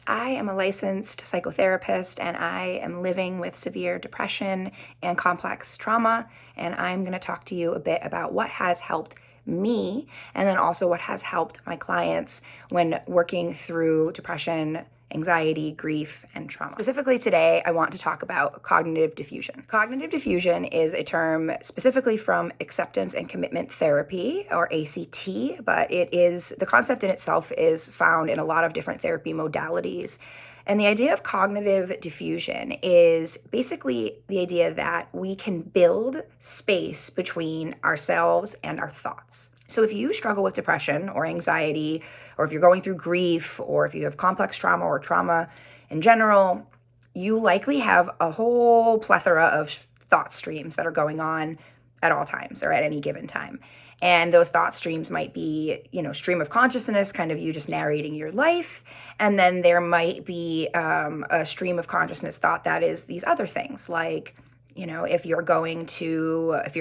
I am a licensed psychotherapist and I am living with severe depression and complex trauma. And I'm going to talk to you a bit about what has helped me and then also what has helped my clients when working through depression, anxiety, grief, and trauma. Specifically today, I want to talk about cognitive diffusion. Cognitive diffusion is a term specifically from acceptance and commitment therapy, or ACT, but the concept in itself is found in a lot of different therapy modalities. And the idea of cognitive diffusion is basically the idea that we can build space between ourselves and our thoughts. So if you struggle with depression or anxiety, or if you're going through grief, or if you have complex trauma or trauma in general, you likely have a whole plethora of thought streams that are going on at all times or at any given time. And those thought streams might be, stream of consciousness, kind of you just narrating your life. And then there might be a stream of consciousness thought that is these other things, like, if you're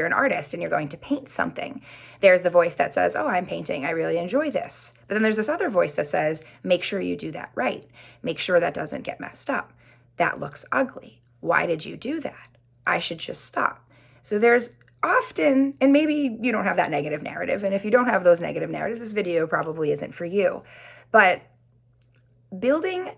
an artist and you're going to paint something, there's the voice that says, oh, I'm painting, I really enjoy this. But then there's this other voice that says, make sure you do that right. Make sure that doesn't get messed up. That looks ugly. Why did you do that? I should just stop. So there's often, and maybe you don't have that negative narrative, and if you don't have those negative narratives, this video probably isn't for you. But building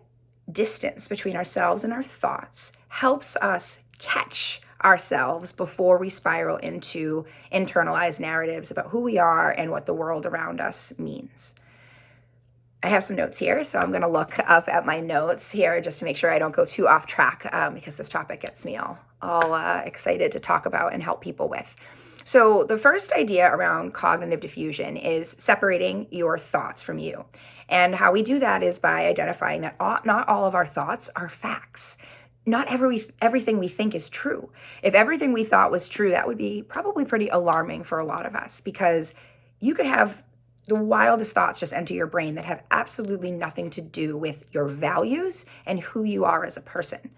distance between ourselves and our thoughts helps us catch ourselves before we spiral into internalized narratives about who we are and what the world around us means. I have some notes here, so I'm going to look up at my notes here just to make sure I don't go too off track because this topic gets me all excited to talk about and help people with. So the first idea around cognitive diffusion is separating your thoughts from you. And how we do that is by identifying that not all of our thoughts are facts. Not everything we think is true. If everything we thought was true, that would be probably pretty alarming for a lot of us, because you could have the wildest thoughts just enter your brain that have absolutely nothing to do with your values and who you are as a person.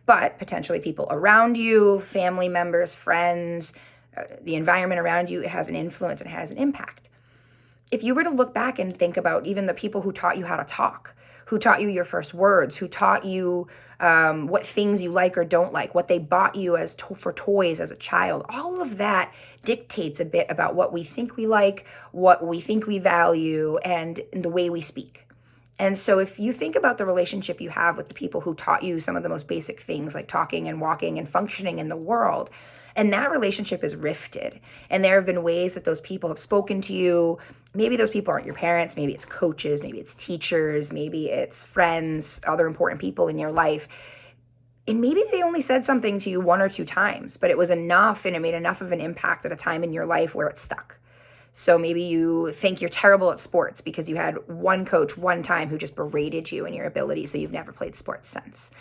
But potentially people around you, family members, friends, the environment around you, it has an influence and has an impact. If you were to look back and think about even the people who taught you how to talk, who taught you your first words, who taught you what things you like or don't like, what they bought you for toys as a child, all of that dictates a bit about what we think we like, what we think we value, and the way we speak. And so if you think about the relationship you have with the people who taught you some of the most basic things like talking and walking and functioning in the world, and that relationship is rifted, and there have been ways that those people have spoken to you. Maybe those people aren't your parents, maybe it's coaches, maybe it's teachers, maybe it's friends, other important people in your life. And maybe they only said something to you one or two times, but it was enough and it made enough of an impact at a time in your life where it stuck. So maybe you think you're terrible at sports because you had one coach one time who just berated you and your ability, so you've never played sports since.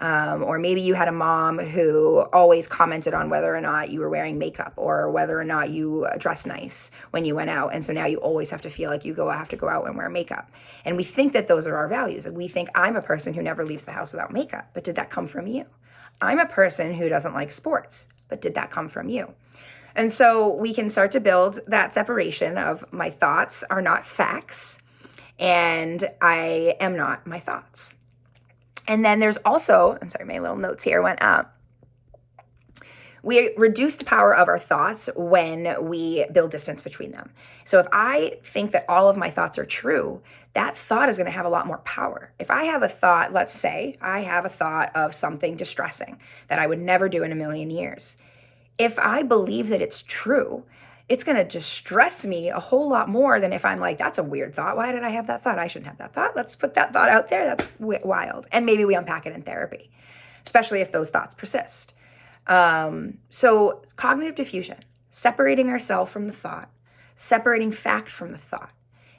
Or maybe you had a mom who always commented on whether or not you were wearing makeup or whether or not you dressed nice when you went out. And so now you always have to feel like you have to go out and wear makeup. And we think that those are our values. And we think, I'm a person who never leaves the house without makeup. But did that come from you? I'm a person who doesn't like sports. But did that come from you? And so we can start to build that separation of my thoughts are not facts and I am not my thoughts. And then there's also, I'm sorry, my little notes here went up. We reduce the power of our thoughts when we build distance between them. So if I think that all of my thoughts are true, that thought is going to have a lot more power. If I have a thought, let's say I have a thought of something distressing that I would never do in a million years. If I believe that it's true, it's going to distress me a whole lot more than if I'm like, that's a weird thought. Why did I have that thought? I shouldn't have that thought. Let's put that thought out there. That's wild. And maybe we unpack it in therapy, especially if those thoughts persist. So cognitive diffusion, separating ourselves from the thought, separating fact from the thought,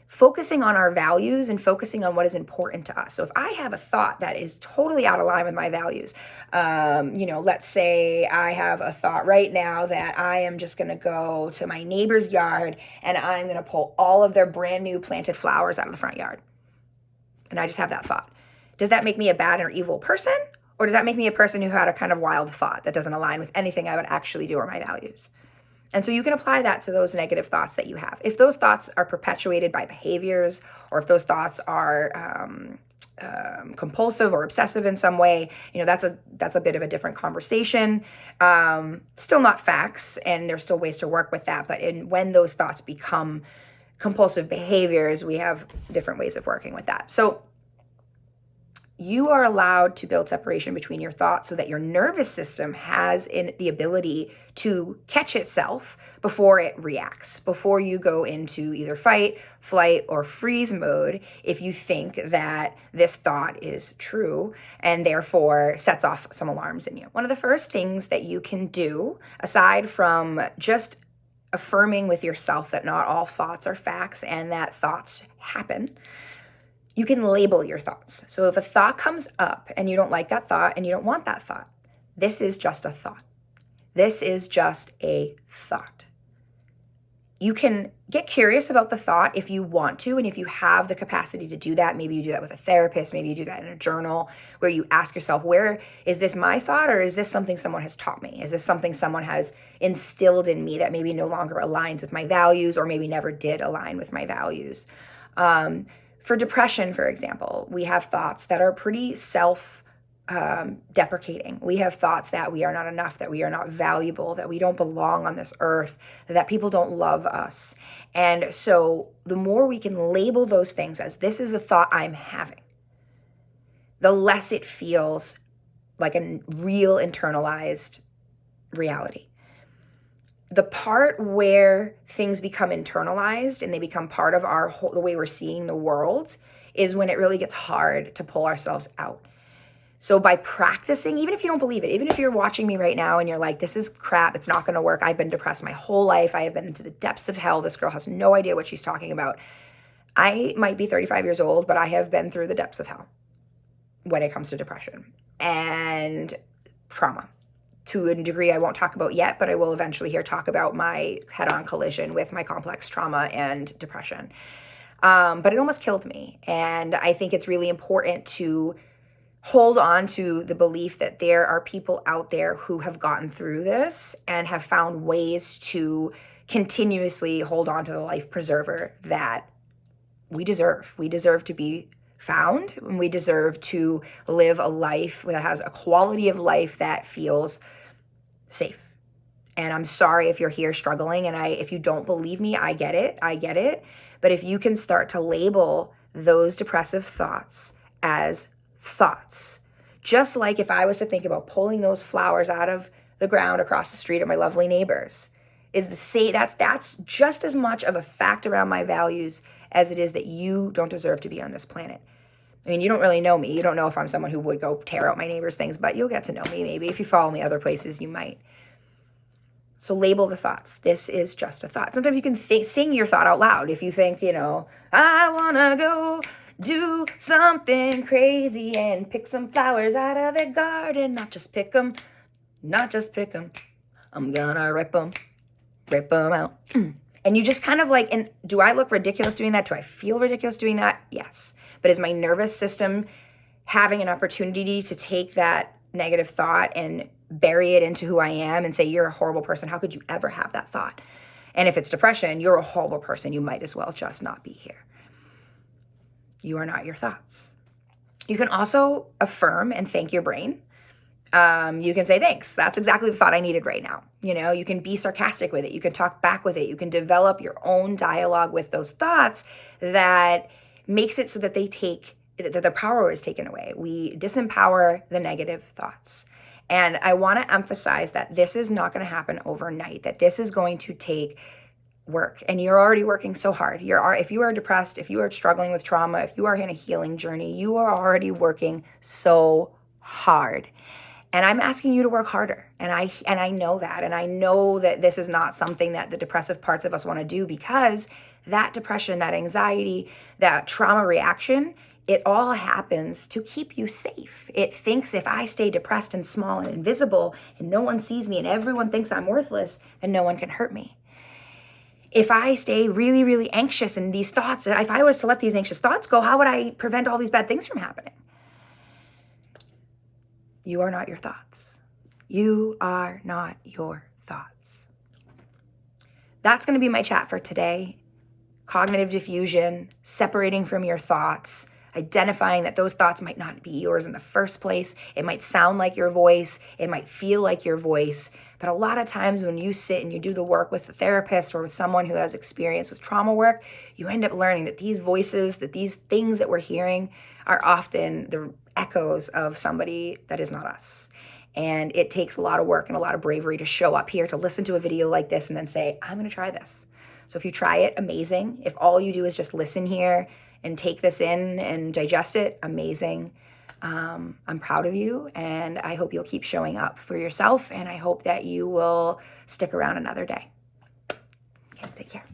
focusing on our values and focusing on what is important to us. So if I have a thought that is totally out of line with my values, let's say I have a thought right now that I am just going to go to my neighbor's yard and I'm going to pull all of their brand new planted flowers out of the front yard. And I just have that thought. Does that make me a bad or evil person? Or does that make me a person who had a kind of wild thought that doesn't align with anything I would actually do or my values? And so you can apply that to those negative thoughts that you have. If those thoughts are perpetuated by behaviors, or if those thoughts are compulsive or obsessive in some way, that's a bit of a different conversation. Still not facts, and there's still ways to work with that. But when those thoughts become compulsive behaviors, we have different ways of working with that. So you are allowed to build separation between your thoughts so that your nervous system has the ability to catch itself before it reacts, before you go into either fight, flight, or freeze mode if you think that this thought is true and therefore sets off some alarms in you. One of the first things that you can do, aside from just affirming with yourself that not all thoughts are facts and that thoughts happen, you can label your thoughts. So if a thought comes up and you don't like that thought and you don't want that thought, this is just a thought. This is just a thought. You can get curious about the thought if you want to, and if you have the capacity to do that. Maybe you do that with a therapist, maybe you do that in a journal, where you ask yourself, where is this my thought, or is this something someone has taught me? Is this something someone has instilled in me that maybe no longer aligns with my values, or maybe never did align with my values? For depression, for example, we have thoughts that are pretty self-deprecating. We have thoughts that we are not enough, that we are not valuable, that we don't belong on this earth, that people don't love us. And so the more we can label those things as this is a thought I'm having, the less it feels like a real internalized reality. The part where things become internalized and they become part of the way we're seeing the world is when it really gets hard to pull ourselves out. So by practicing, even if you don't believe it, even if you're watching me right now and you're like, this is crap, it's not going to work. I've been depressed my whole life. I have been into the depths of hell. This girl has no idea what she's talking about. I might be 35 years old, but I have been through the depths of hell when it comes to depression and trauma. To a degree I won't talk about yet, but I will eventually here talk about my head-on collision with my complex trauma and depression. But it almost killed me. And I think it's really important to hold on to the belief that there are people out there who have gotten through this and have found ways to continuously hold on to the life preserver that we deserve. We deserve to be found, and we deserve to live a life that has a quality of life that feels safe. And I'm sorry if you're here struggling, and if you don't believe me, I get it. But if you can start to label those depressive thoughts as thoughts, just like if I was to think about pulling those flowers out of the ground across the street of my lovely neighbors, that's just as much of a fact around my values as it is that you don't deserve to be on this planet. I mean, you don't really know me. You don't know if I'm someone who would go tear out my neighbor's things, but you'll get to know me maybe. If you follow me other places, you might. So label the thoughts. This is just a thought. Sometimes you can sing your thought out loud. If you think, I want to go do something crazy and pick some flowers out of the garden. Not just pick them. I'm gonna rip them out. And you just kind of and do I look ridiculous doing that? Do I feel ridiculous doing that? Yes. But is my nervous system having an opportunity to take that negative thought and bury it into who I am and say, you're a horrible person. How could you ever have that thought? And if it's depression, you're a horrible person. You might as well just not be here. You are not your thoughts. You can also affirm and thank your brain. You can say, thanks. That's exactly the thought I needed right now. You can be sarcastic with it. You can talk back with it. You can develop your own dialogue with those thoughts that makes it so that that the power is taken away. We disempower the negative thoughts. And I want to emphasize that this is not going to happen overnight, that this is going to take work. And you're already working so hard. If you are depressed, if you are struggling with trauma, if you are in a healing journey, you are already working so hard. And I'm asking you to work harder. And I know that. And I know that this is not something that the depressive parts of us want to do, because that depression, that anxiety, that trauma reaction, it all happens to keep you safe. It thinks if I stay depressed and small and invisible and no one sees me and everyone thinks I'm worthless, then no one can hurt me. If I stay really, really anxious and these thoughts, if I was to let these anxious thoughts go, how would I prevent all these bad things from happening? You are not your thoughts. You are not your thoughts. That's going to be my chat for today. Cognitive diffusion, separating from your thoughts. identifying that those thoughts might not be yours in the first place. It might sound like your voice, it might feel like your voice, but a lot of times when you sit and you do the work with a therapist or with someone who has experience with trauma work, you end up learning that these voices, that these things that we're hearing are often the echoes of somebody that is not us. And it takes a lot of work and a lot of bravery to show up here, to listen to a video like this and then say, I'm going to try this. So if you try it, amazing. If all you do is just listen here and take this in and digest it, amazing. I'm proud of you, and I hope you'll keep showing up for yourself, and I hope that you will stick around another day. Okay, take care.